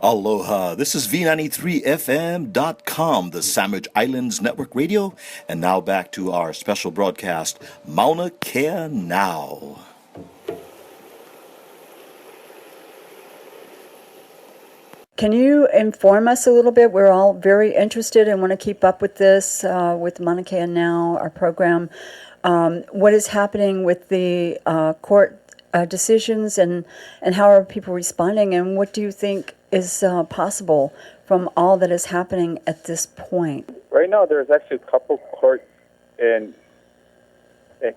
Aloha, this is V93FM.com, the Sandwich Islands Network Radio, and now back to our special broadcast, Mauna Kea Now. Can you inform us a little bit? We're all very interested and want to keep up with this, with Mauna Kea Now, our program. What is happening with the court decisions and how are people responding, and what do you think is possible from all that is happening at this point? Right now, there's actually a couple court and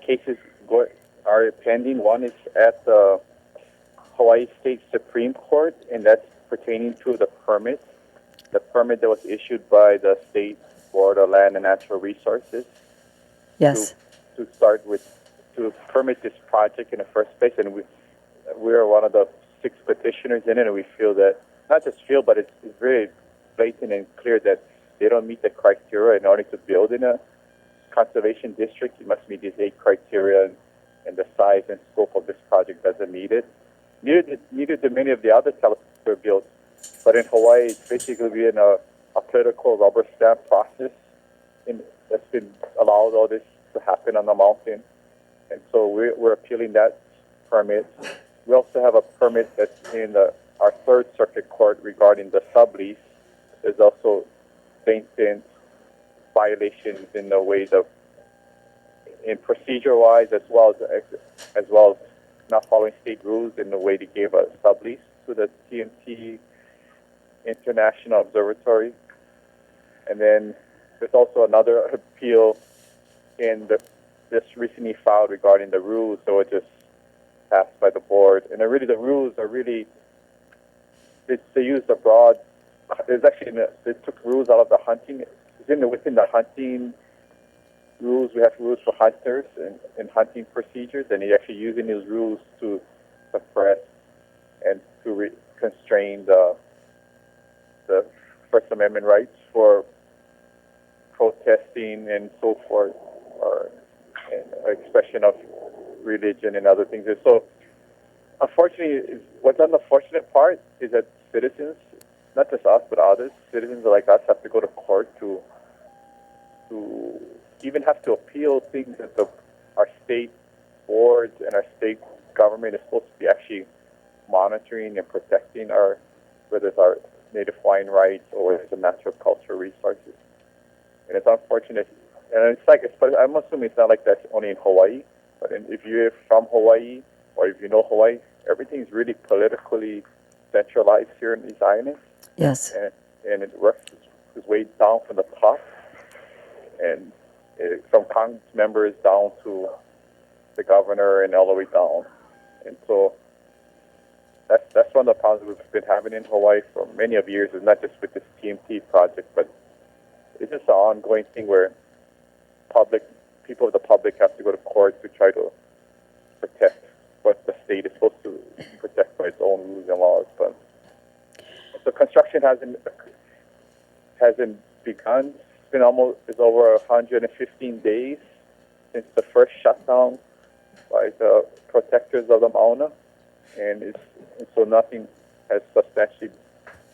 cases are pending. One is at the Hawaii State Supreme Court, and that's pertaining to the permit that was issued by the State Board of Land and Natural Resources. Yes. To permit this project in the first place, and we are one of the 6 petitioners in it, and we feel that, not just feel, but it's very blatant and clear that they don't meet the criteria. In order to build in a conservation district, you must meet these 8 criteria, and the size and scope of this project doesn't meet it. Neither do many of the other telescopes were built, but in Hawaii, it's basically been a political rubber stamp process that's been allowed all this to happen on the mountain. And so we're appealing that permit. We also have a permit that's in our Third Circuit Court regarding the sublease. There's also blatant violations in the ways of, in procedure-wise, as well as not following state rules in the way they gave a sublease to the TMT International Observatory. And then there's also another appeal in this recently filed regarding the rules, so it just passed by the board. And the rules are really, they used a broad, there's actually, they took rules out of the hunting, within the hunting rules, we have rules for hunters and hunting procedures, and they're actually using these rules to suppress and to constrain the First Amendment rights for protesting and so forth, or expression of religion and other things. And so, unfortunately, what's the unfortunate part is that citizens, not just us, but others, citizens like us have to go to court to even have to appeal things that our state boards and our state government is supposed to be actually monitoring and protecting whether it's our Native Hawaiian rights or it's the natural cultural resources. And it's unfortunate. And I'm assuming it's not like that only in Hawaii, but if you're from Hawaii or if you know Hawaii, everything's really politically centralized here in these islands. Yes. And it works its way down from the top, and from Congress members down to the governor and all the way down. And so that's one of the problems we've been having in Hawaii for many of years. It's not just with this TMT project, but it's just an ongoing thing where people of the public have to go to court to try to protect what the state is supposed to protect by its own rules and laws. But so construction hasn't begun. It's over 115 days since the first shutdown by the protectors of the Mauna, and so nothing has substantially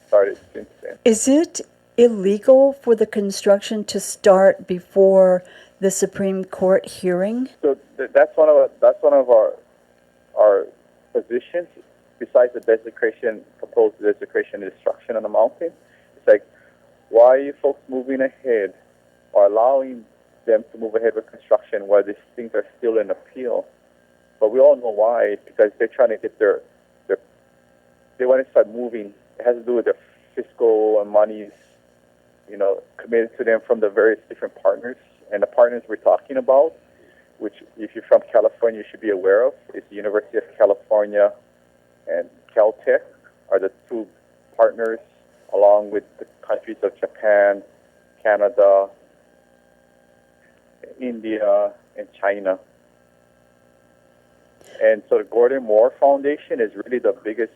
started since then. Is it illegal for the construction to start before the Supreme Court hearing? So that's one of our positions. Besides the proposed desecration and destruction on the mountain, it's like, why are you folks moving ahead or allowing them to move ahead with construction while these things are still in appeal? But we all know why. It's because they're trying to get they want to start moving. It has to do with their fiscal and monies, committed to them from the various different partners. And the partners we're talking about, which if you're from California, you should be aware of, is the University of California and Caltech are the 2 partners, along with the countries of Japan, Canada, India, and China. And so the Gordon Moore Foundation is really the biggest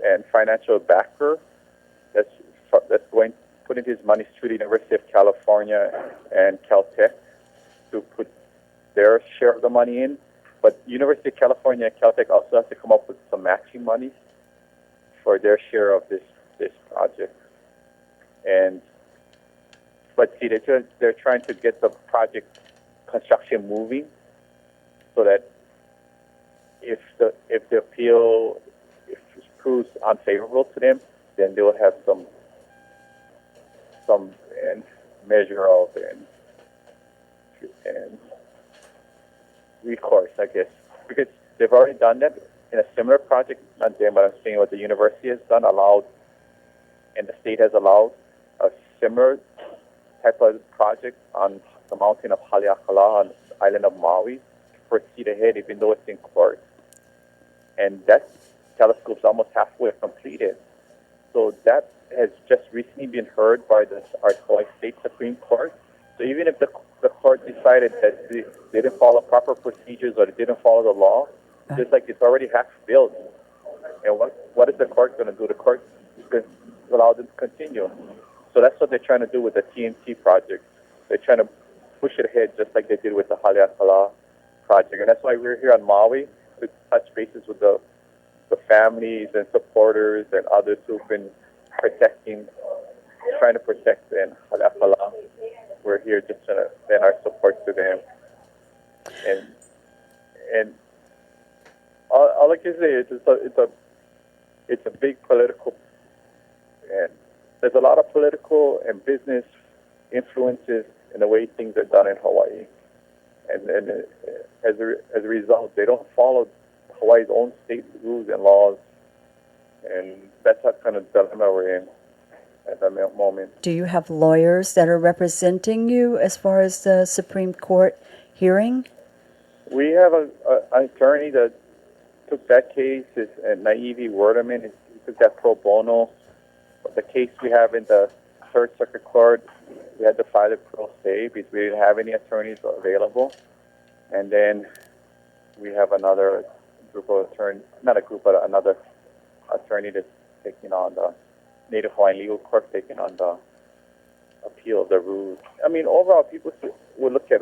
and financial backer that's putting his money through the University of California and Caltech to put their share of the money in. But University of California and Caltech also have to come up with some matching money for their share of this project. And but see, they're trying to get the project construction moving, so that if the appeal proves unfavorable to them, then they will have some measure of and recourse, I guess, because they've already done that in a similar project. Not them, but I'm saying what the university has done, allowed, and the state has allowed a similar type of project on the mountain of Haleakala on the island of Maui to proceed ahead, even though it's in court. And that telescope's almost halfway completed. So that has just recently been heard by our Hawaii State Supreme Court. So even if the court decided that they didn't follow proper procedures or they didn't follow the law, just like it's already half built. And what is the court going to do? The court is going to allow them to continue. So that's what they're trying to do with the TNT project. They're trying to push it ahead just like they did with the Haleakala project. And that's why we're here on Maui to touch bases with the families and supporters and others who've been trying to protect in Haleakala. We're here just to lend our support to them. And all I can say is it's a big political, and there's a lot of political and business influences in the way things are done in Hawaii. And as a result, they don't follow Hawaii's own state rules and laws. And that's what kind of dilemma we're in at the moment. Do you have lawyers that are representing you as far as the Supreme Court hearing? We have an attorney that took that case, Naivi Werdeman. He took that pro bono. The case we have in the Third Circuit Court, we had to file it pro se because we didn't have any attorneys available. And then we have another group of attorneys, not a group, but another attorney that's taking on the Native Hawaiian Legal Court, taking on the appeal of the rules. I mean, overall, people will look at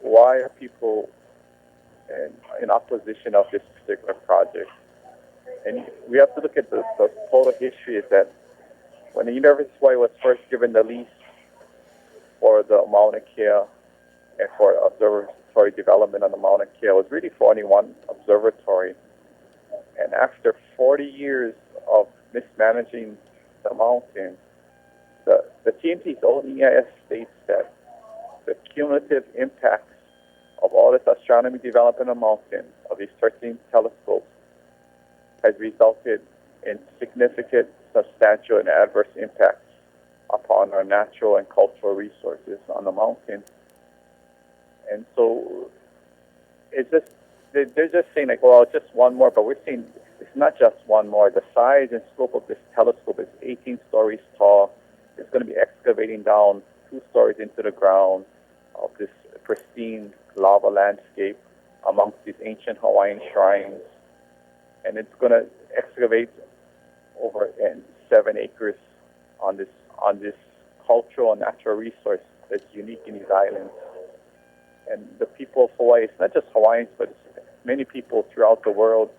why are people in opposition of this particular project. And we have to look at the total history. Is that when the University of Hawaii was first given the lease for the Mauna Kea and for observatory development on the Mauna Kea, it was really for only one observatory. And after 40 years of mismanaging the mountain, the TNT's own EIS states that the cumulative impacts of all this astronomy development on the mountain, of these 13 telescopes, has resulted in significant, substantial, and adverse impacts upon our natural and cultural resources on the mountain. And so it's just, they're just saying, like, well, it's just one more, but we're saying it's not just one more. The size and scope of this telescope is 18 stories tall. It's going to be excavating down 2 stories into the ground of this pristine lava landscape amongst these ancient Hawaiian shrines. And it's going to excavate over 7 acres on this cultural and natural resource that's unique in these islands. And the people of Hawaii, it's not just Hawaiians, but it's many people throughout the world,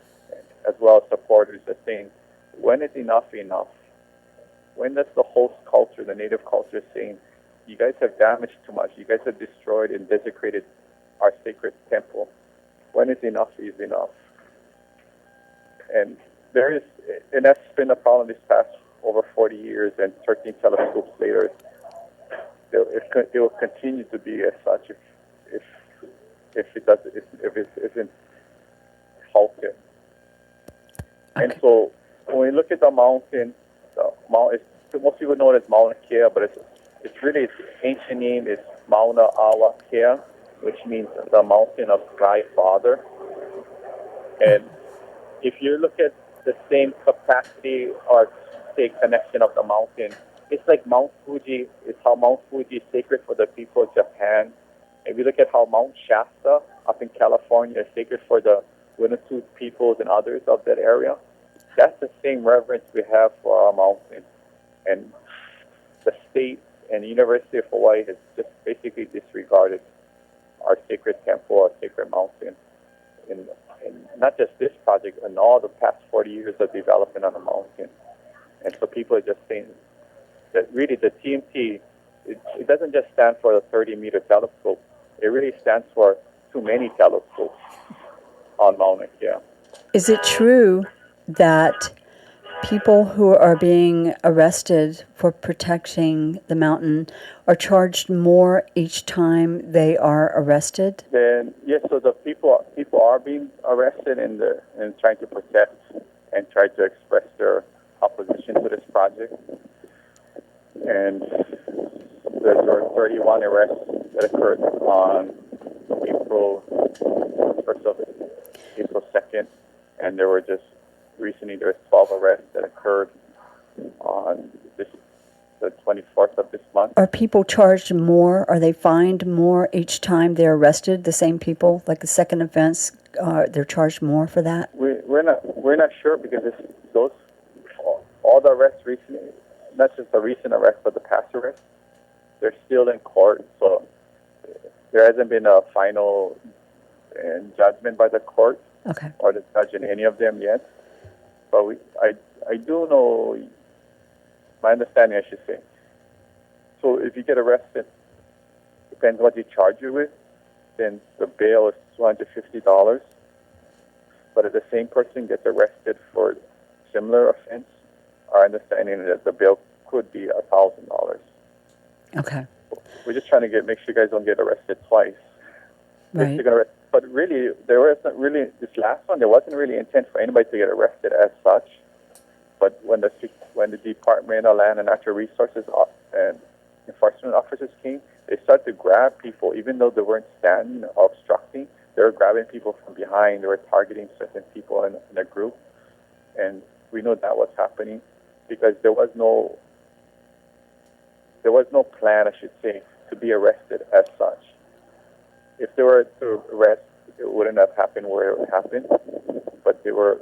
as well as supporters, are saying, when is enough enough? When does the host culture, the native culture, saying, you guys have damaged too much, you guys have destroyed and desecrated our sacred temple. When is enough is enough? And that's been a problem this past over 40 years, and 13 telescopes later, it will continue to be as such if it isn't halted. Okay. And so when we look at the mountain, most people know it as Mauna Kea, but its ancient name is Mauna Awa Kea, which means the mountain of Sky Father. And if you look at the same capacity or say connection of the mountain, it's like Mount Fuji. It's how Mount Fuji is sacred for the people of Japan. If you look at how Mount Shasta up in California is sacred for the Winnetou peoples and others of that area, that's the same reverence we have for our mountain. And the state and the University of Hawaii has just basically disregarded our sacred temple, our sacred mountain, in not just this project, and all the past 40 years of development on the mountain. And so people are just saying that really the TMT, it doesn't just stand for the 30-meter telescope. It really stands for too many telescopes on Mauna Kea. Is it true that people who are being arrested for protecting the mountain are charged more each time they are arrested? Then yes, so the people are being arrested and trying to protest and try to express their opposition to this project. And there were 31 arrests that occurred on April 2nd, and there were just recently there was 12 arrests that occurred on the 24th of this month. Are people charged more? Are they fined more each time they're arrested? The same people, like the second offense, they're charged more for that? We're not sure because all the arrests recently, not just the recent arrest but the past arrests, they're still in court. So there hasn't been a final judgment by the court or the judge in any of them yet. But I do know, my understanding I should say, so if you get arrested, depends what they charge you with, then the bail is $250. But if the same person gets arrested for similar offense, our understanding is that the bail could be $1,000. Okay. We're just trying to make sure you guys don't get arrested twice. Right. But really, this last one, there wasn't really intent for anybody to get arrested as such. But when the Department of Land and Natural Resources and enforcement officers came, they started to grab people, even though they weren't standing or obstructing. They were grabbing people from behind. They were targeting certain people in a group, and we know that was happening because there was no plan, I should say, to be arrested as such. If they were to arrest, it wouldn't have happened where it happened. But they were,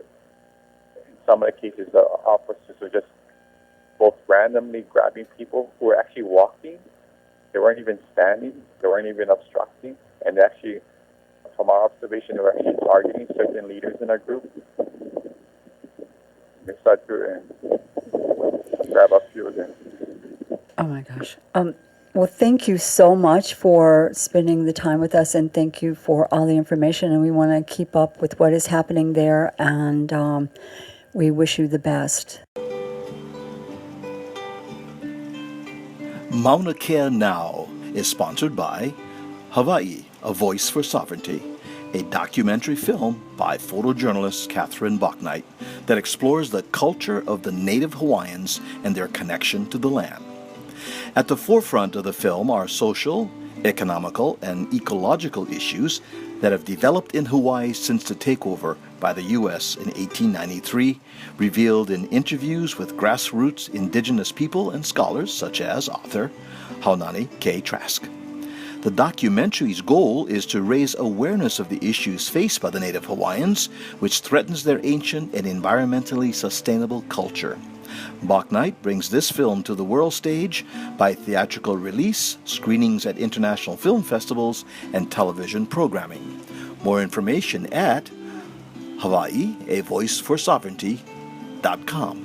in some of the cases, the officers were just both randomly grabbing people who were actually walking. They weren't even standing. They weren't even obstructing. And they actually, from our observation, they were actually targeting certain leaders in our group. They started to grab a few of them. Oh my gosh. Well, thank you so much for spending the time with us, and thank you for all the information. And we want to keep up with what is happening there, and we wish you the best. Mauna Kea Now is sponsored by Hawaii, A Voice for Sovereignty, a documentary film by photojournalist Catherine Bachnight that explores the culture of the native Hawaiians and their connection to the land. At the forefront of the film are social, economical, and ecological issues that have developed in Hawaii since the takeover by the U.S. in 1893, revealed in interviews with grassroots indigenous people and scholars such as author Haunani K. Trask. The documentary's goal is to raise awareness of the issues faced by the native Hawaiians, which threatens their ancient and environmentally sustainable culture. Bachnight brings this film to the world stage by theatrical release, screenings at international film festivals, and television programming. More information at HawaiiAVoiceForSovereignty.com.